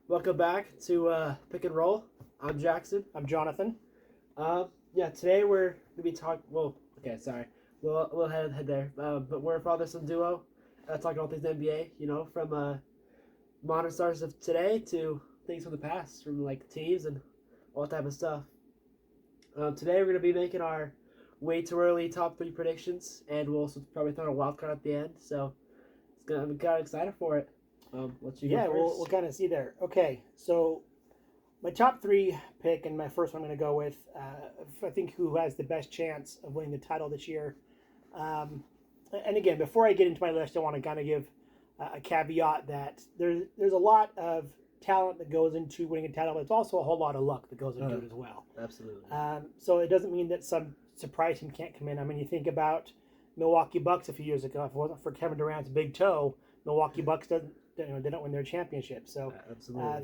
Welcome back to Pick and Roll. I'm Jackson. I'm Jonathan. Today we're gonna be talking. Well, okay, sorry, we'll head there. But we're a father-son duo, talking all things NBA. From modern stars of today to things from the past, from like teams and all type of stuff. Today we're gonna be making our way too early top three predictions, and we'll also probably throw a wild card at the end. So I'm kind of excited for it. Let you go Yeah, first. we'll kind of see there. Okay, so my top three pick and my first one I'm going to go with, I think who has the best chance of winning the title this year. Um, and again, before I get into my list, I want to kind of give a caveat that there's a lot of talent that goes into winning a title, but it's also a whole lot of luck that goes into it as well. Absolutely. So it doesn't mean that some surprise team can't come in. I mean, you think about Milwaukee Bucks a few years ago. If it wasn't for Kevin Durant's big toe, Milwaukee Bucks didn't win their championship. So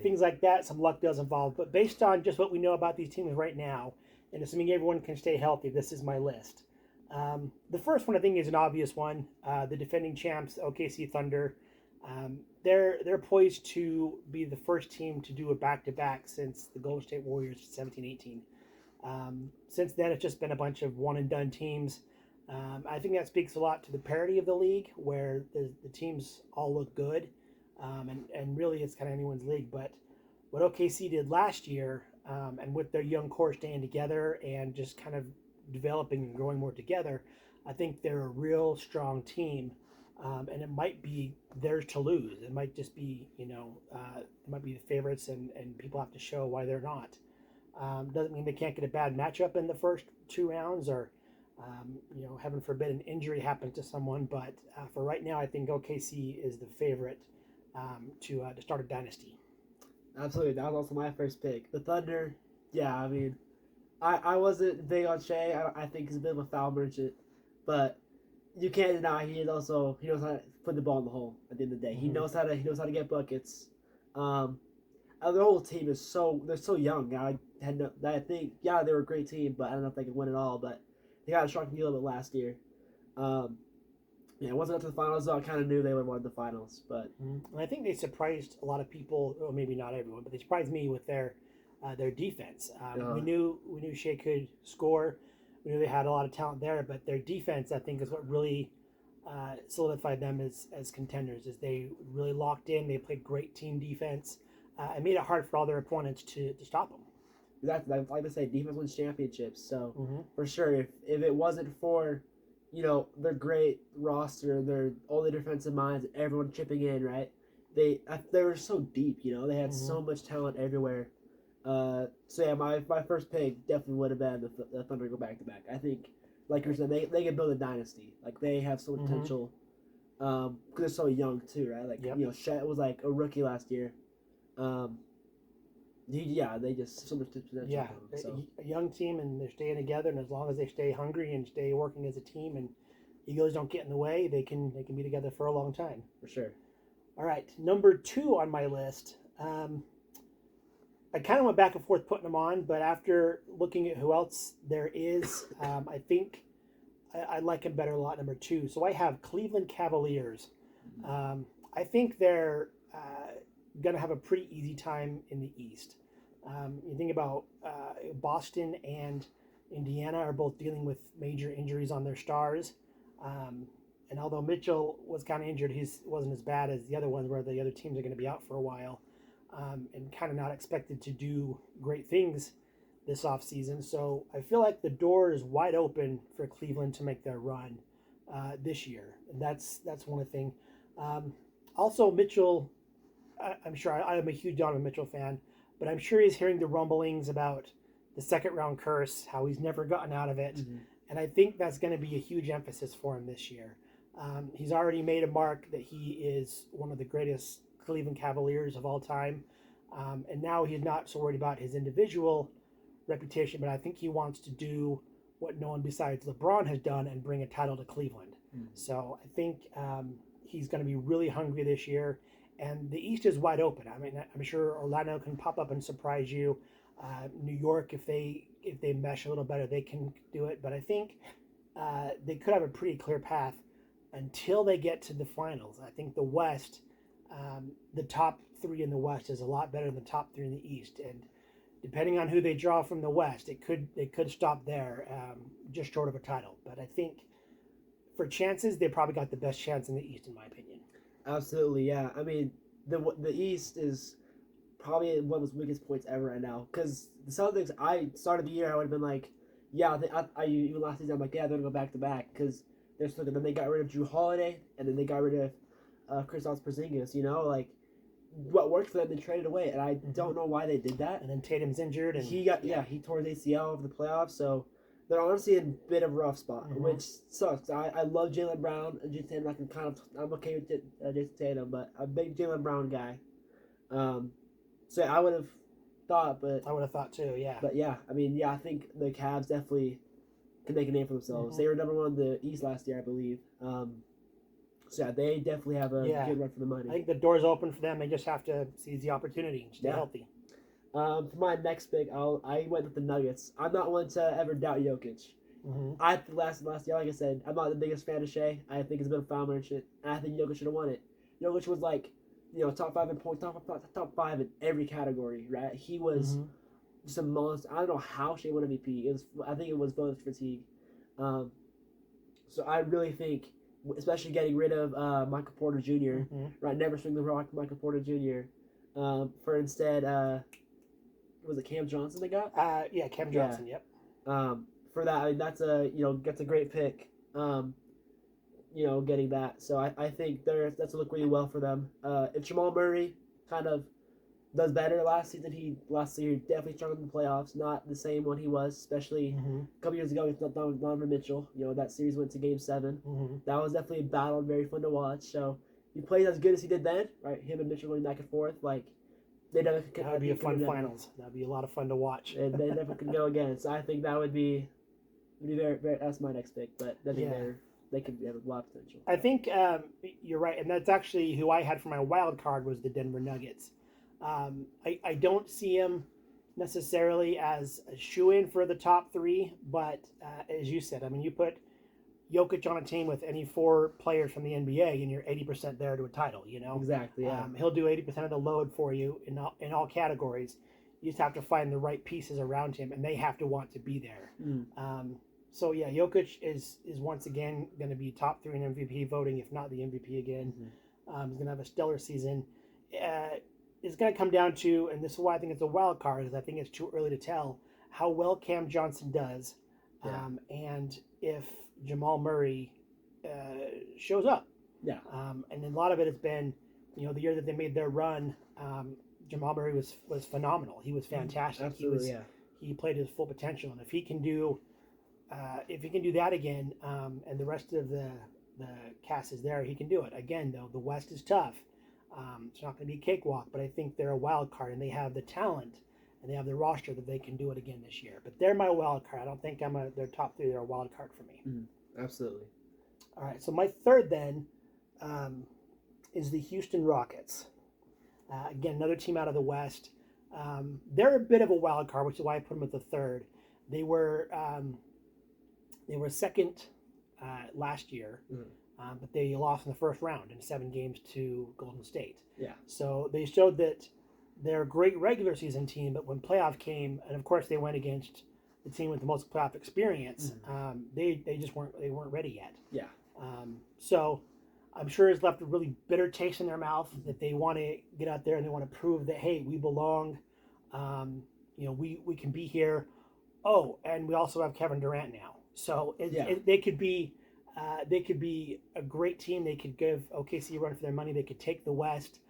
things like that, some luck does involve. But based on just what we know about these teams right now, and assuming everyone can stay healthy, this is my list. The first one I think is an obvious one. The defending champs, OKC Thunder. They're poised to be the first team to do a back-to-back since the Golden State Warriors 17-18. Since then, it's just been a bunch of one-and-done teams. I think that speaks a lot to the parity of the league, where the teams all look good, and really it's kind of anyone's league. But what OKC did last year, and with their young core staying together and just kind of developing and growing more together, I think they're a real strong team, and it might be theirs to lose. It might just be, it might be the favorites, and people have to show why they're not. Doesn't mean they can't get a bad matchup in the first two rounds, or heaven forbid an injury happens to someone. But for right now, I think OKC is the favorite to start a dynasty. Absolutely, that was also my first pick. The Thunder, yeah, I mean, I wasn't big on Shea. I think he's a bit of a foul merchant, but you can't deny he knows how to put the ball in the hole. At the end of the day, he knows how to get buckets. And the whole team is they're so young. I think they were a great team, but I don't know if they can win it all. But they got a shocking deal of it last year. Once I got to the finals, though, I kind of knew they would win the finals. But And I think they surprised a lot of people, or maybe not everyone, but they surprised me with their defense. We knew Shea could score. We knew they had a lot of talent there, but their defense, I think, is what really solidified them as contenders. Is they really locked in. They played great team defense. It made it hard for all their opponents to stop them. Exactly, like I say, defense wins championships. So for sure, if it wasn't for their great roster, their all the defensive minds, everyone chipping in, right? They were so deep. They had so much talent everywhere. My first pick definitely would have been the Thunder go back to back. I think, like you said, they can build a dynasty. Like they have so much potential. Because they're so young too, right? Like Shet was like a rookie last year. They just so much potential. Yeah, a young team, and they're staying together. And as long as they stay hungry and stay working as a team, and egos don't get in the way, they can be together for a long time. For sure. All right, number 2 on my list. I kind of went back and forth putting them on, but after looking at who else there is, I think I like him better a lot. Number 2, so I have Cleveland Cavaliers. I think they're going to have a pretty easy time in the East. You think about Boston and Indiana are both dealing with major injuries on their stars. And although Mitchell was kind of injured, he wasn't as bad as the other ones where the other teams are going to be out for a while, and kind of not expected to do great things this offseason. So I feel like the door is wide open for Cleveland to make their run this year. And that's one thing. Also, Mitchell, I'm sure I'm a huge Donovan Mitchell fan, but I'm sure he's hearing the rumblings about the second round curse, how he's never gotten out of it. And I think that's going to be a huge emphasis for him this year. He's already made a mark that he is one of the greatest Cleveland Cavaliers of all time. And now he's not so worried about his individual reputation, but I think he wants to do what no one besides LeBron has done and bring a title to Cleveland. So I think he's going to be really hungry this year. And the East is wide open. I mean, I'm sure Orlando can pop up and surprise you. New York, if they mesh a little better, they can do it. But I think they could have a pretty clear path until they get to the finals. I think the West, the top three in the West is a lot better than the top three in the East, and depending on who they draw from the West, it could stop there, just short of a title. But I think for chances, they probably got the best chance in the East, in my opinion. Absolutely, yeah. I mean, the East is probably one of the weakest points ever right now. Because the Celtics, I started the year, I would have been like, yeah, I even last season, I'm like, yeah, they're gonna go back to back because they're still. Then they got rid of Drew Holiday, and then they got rid of Kristaps Porzingis. You know, like what worked for them, they traded away, and I don't know why they did that. And then Tatum's injured, and he tore his ACL over the playoffs, so they're honestly in a bit of a rough spot, which sucks. I love Jaylen Brown and Jason Tatum. I'm okay with Jason Tatum, but I'm a big Jaylen Brown guy. So I would have thought, but I would have thought too, yeah. But yeah, I mean, yeah, I think the Cavs definitely can make a name for themselves. They were number one in the East last year, I believe. So yeah, they definitely have a good run for the money. I think the door's open for them. They just have to seize the opportunity and stay healthy. For my next pick, I went with the Nuggets. I'm not one to ever doubt Jokic. I last year, like I said, I'm not the biggest fan of Shea. I think it's been a foul and shit. And I think Jokic should have won it. Jokic was like, top 5 in points, top 5 in every category, right? He was just a monster. I don't know how Shea won MVP. I think it was bonus fatigue. So I really think, especially getting rid of Michael Porter Jr. Right, never swing the rock, Michael Porter Jr. For instead, was it Cam Johnson they got? Cam Johnson. Yep. For that, I mean, that's a great pick. Getting that. So I think that's look really well for them. If Jamal Murray kind of does better last year, definitely struggled in the playoffs. Not the same one he was, especially a couple years ago with Donovan Mitchell. That series went to Game 7. That was definitely a battle, very fun to watch. So he played as good as he did then, right? Him and Mitchell going back and forth, like they never could. That would be a fun finals. That'd be a lot of fun to watch. And they never could go again. So I think that would be very, very. That's my next pick, but I think they could have a lot of potential. I think you're right, and that's actually who I had for my wild card was the Denver Nuggets. I don't see him necessarily as a shoe-in for the top 3, but as you said, I mean, you put Jokic on a team with any 4 players from the NBA, and you're 80% there to a title. Exactly. Yeah. He'll do 80% of the load for you in all categories. You just have to find the right pieces around him, and they have to want to be there. So yeah, Jokic is once again going to be top 3 in MVP voting, if not the MVP again. He's going to have a stellar season. It's going to come down to, and this is why I think it's a wild card, is I think it's too early to tell how well Cam Johnson does, and if Jamal Murray shows up. Yeah. And a lot of it has been, the year that they made their run, Jamal Murray was phenomenal. He was fantastic. Absolutely, he played his full potential, and if he can do that again, and the rest of the cast is there, he can do it. Again, though, the West is tough. It's not going to be a cakewalk, but I think they're a wild card, and they have the talent, and they have the roster that they can do it again this year. But they're my wild card. I don't think they're top 3. They're a wild card for me. Absolutely. All right, so my third then is the Houston Rockets. Again, another team out of the West. They're a bit of a wild card, which is why I put them at the third. They were second last year, but they lost in the first round in 7 games to Golden State. Yeah. So they showed that they're a great regular season team, but when playoff came, and of course they went against the team with the most playoff experience, they just weren't ready yet. Yeah. So I'm sure it's left a really bitter taste in their mouth that they want to get out there and they want to prove that, hey, we belong. We can be here. Oh, and we also have Kevin Durant now. So they could be a great team. They could give OKC a run for their money. They could take the West,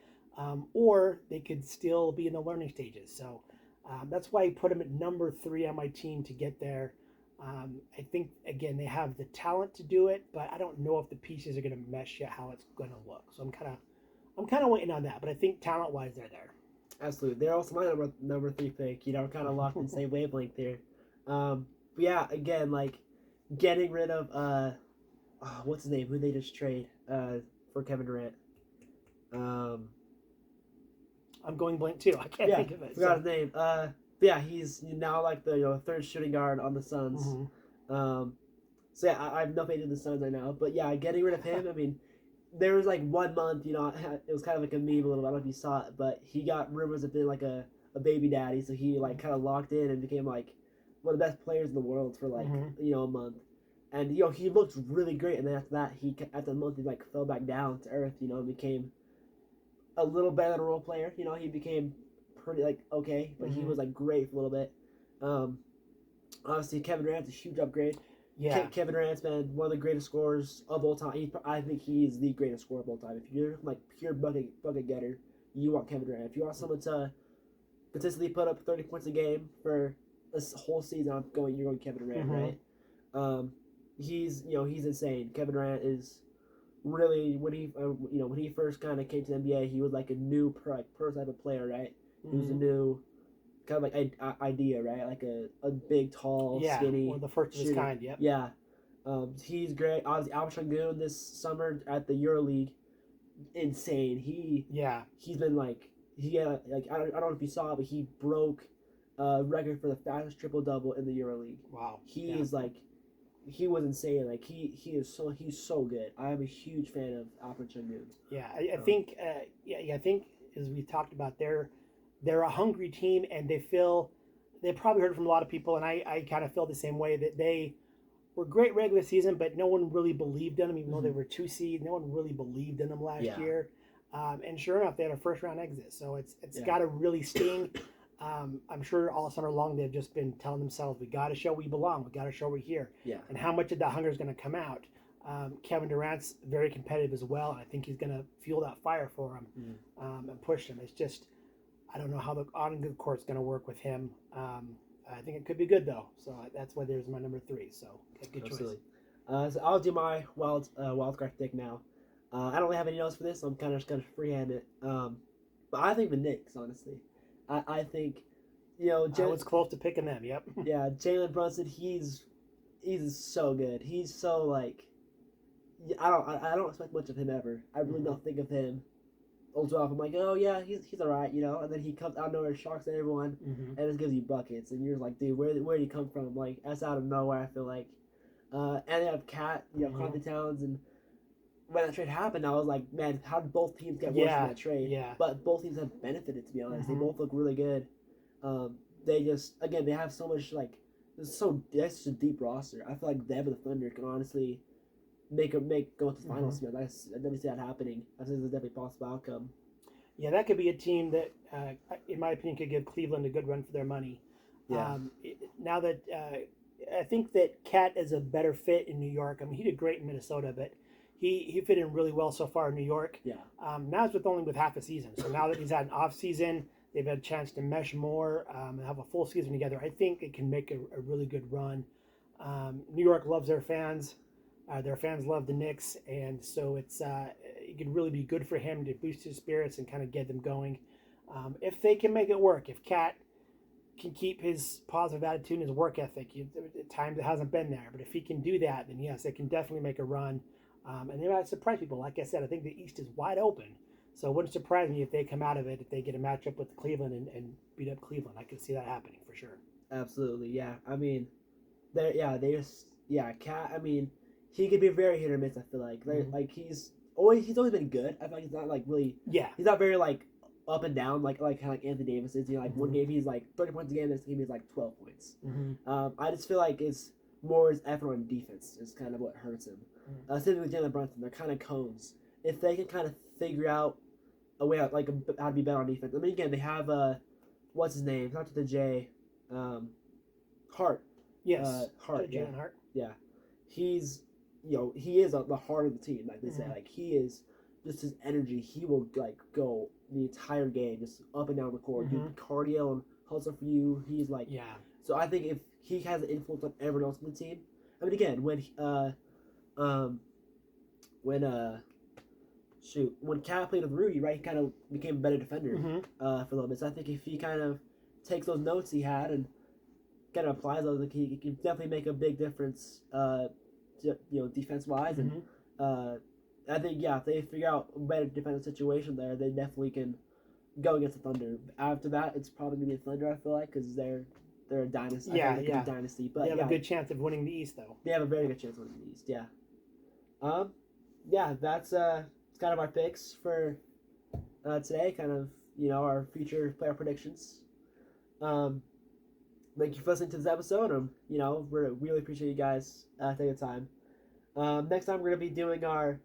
or they could still be in the learning stages. So that's why I put them at number 3 on my team to get there. I think, again, they have the talent to do it, but I don't know if the pieces are going to mesh yet, how it's going to look. So I'm kind of waiting on that. But I think talent-wise, they're there. Absolutely, they're also my number 3 pick. Kind of locked in the same wavelength here. But yeah, again, like getting rid of what's his name? Who they just trade for Kevin Durant? I'm going blank too. I can't think of it. Forgot his name. Yeah, he's now like the third shooting guard on the Suns. So yeah, I have no faith in the Suns right now. But yeah, getting rid of him, I mean, there was like 1 month, it was kind of like a meme a little. I don't know if you saw it, but he got rumors of being like a baby daddy, so he like kind of locked in and became like one of the best players in the world for like a month. And he looked really great, and then after that, after a month he like fell back down to earth, and became a little better than a role player. He became pretty like okay, but he was like great for a little bit. Obviously, Kevin Durant's a huge upgrade. Yeah, Kevin Durant's been one of the greatest scorers of all time. I think he's the greatest scorer of all time. If you're like pure bucket getter, you want Kevin Durant. If you want someone to consistently put up 30 points a game for this whole season, you're going Kevin Durant, right? He's insane. Kevin Durant is really when he first kind of came to the NBA, he was like a new pro type of player, right? He was a new kind of like idea, right? Like a big, tall, skinny, one of the first of his kind. Yep. Yeah, he's great. Obviously, Alpha Şengün this summer at the EuroLeague, insane. He's been like he had like I don't know if you saw it, but he broke record for the fastest triple double in the EuroLeague. Wow. He is like. He was insane. Like he's so good. I am a huge fan of Alpha Şengün. Yeah, I think I think as we talked about, they're a hungry team, and they probably heard from a lot of people, and I kind of feel the same way, that they were great regular season, but no one really believed in them, even though they were 2 seed. No one really believed in them last year. And sure enough, they had a first round exit. So it's got to really sting. I'm sure all summer long they've just been telling themselves, we got to show we belong. We got to show we're here. Yeah. And how much of that hunger is going to come out? Kevin Durant's very competitive as well, and I think he's going to fuel that fire for him and push him. It's just, I don't know how the on the court's going to work with him. I think it could be good though. So that's why there's my number 3. So good choice. So I'll do my wild card pick now. I don't really have any notes for this, so I'm kind of just going to freehand it. But I think the Knicks, honestly. I think, I was close to picking them. Yep. Yeah, Jalen Brunson. He's so good. He's so like, I don't expect much of him ever. I really don't think of him. Also, I'm like, oh yeah, he's alright, and then he comes out of nowhere, shocks everyone, and just gives you buckets, and you're just like, dude, where did he come from? Like that's out of nowhere. I feel like, and they have Cat, Carlton Towns, and when that trade happened, I was like, man, how did both teams get worse from that trade? Yeah. But both teams have benefited, to be honest. They both look really good. They just, again, they have so much, like, that's just a deep roster. I feel like them and the Thunder can honestly go to the finals. I definitely see that happening. I think it's a definitely possible outcome. Yeah, that could be a team that, in my opinion, could give Cleveland a good run for their money. Yeah. Now that, I think that Cat is a better fit in New York. I mean, he did great in Minnesota, but he fit in really well so far in New York. Yeah. Now it's only with half a season. So now that he's had an off season, they've had a chance to mesh more and have a full season together. I think it can make a really good run. New York loves their fans. Their fans love the Knicks, and so it could really be good for him to boost his spirits and kind of get them going. If they can make it work, if Cat can keep his positive attitude and his work ethic, at times it hasn't been there, but if he can do that, then yes, they can definitely make a run. And they might surprise people. Like I said, I think the East is wide open. So it wouldn't surprise me if they come out of it, if they get a matchup with Cleveland and beat up Cleveland. I could see that happening for sure. Absolutely, yeah. I mean, Cat, I mean, he could be very hit or miss, I feel like. Like he's always been good. I feel like he's not like really, he's not very like up and down like kind of like Anthony Davis is. One game he's like 30 points a game, this game he's like 12 points. I just feel like it's more his effort on defense is kind of what hurts him. Same with Jalen Brunson, they're kind of cones. If they can kind of figure out a way out, like how to be better on defense. I mean, again, they have what's his name? Not to the J, Hart. Yes, Hart. Jalen Hart. Yeah, he's he is the heart of the team. Like they say, like he is just his energy. He will like go the entire game just up and down the court, do cardio and hustle for you. He's like So I think if he has an influence on everyone else on the team. I mean, again, when Cat played with Rudy, right, he kind of became a better defender for a little bit. So I think if he kind of takes those notes he had and kind of applies those, like he can definitely make a big difference, defense wise. And I think if they figure out a better defensive situation there, they definitely can go against the Thunder. After that, it's probably gonna be the Thunder. I feel like because they're a dynasty. They're a dynasty, but they have a good chance of winning the East, though. They have a very good chance of winning the East. Yeah. That's it's kind of our picks for today. Kind of our future player predictions. Thank you for listening to this episode. We really appreciate you guys taking the time. Next time we're gonna be doing our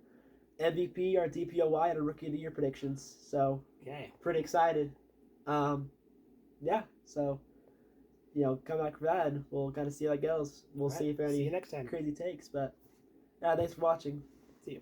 MVP, our DPOY, and our Rookie of the Year predictions. So pretty excited. Yeah. So come back for that, and we'll kind of see how it goes. We'll see if there are See any you next time. crazy takes. But yeah, thanks for watching. See you.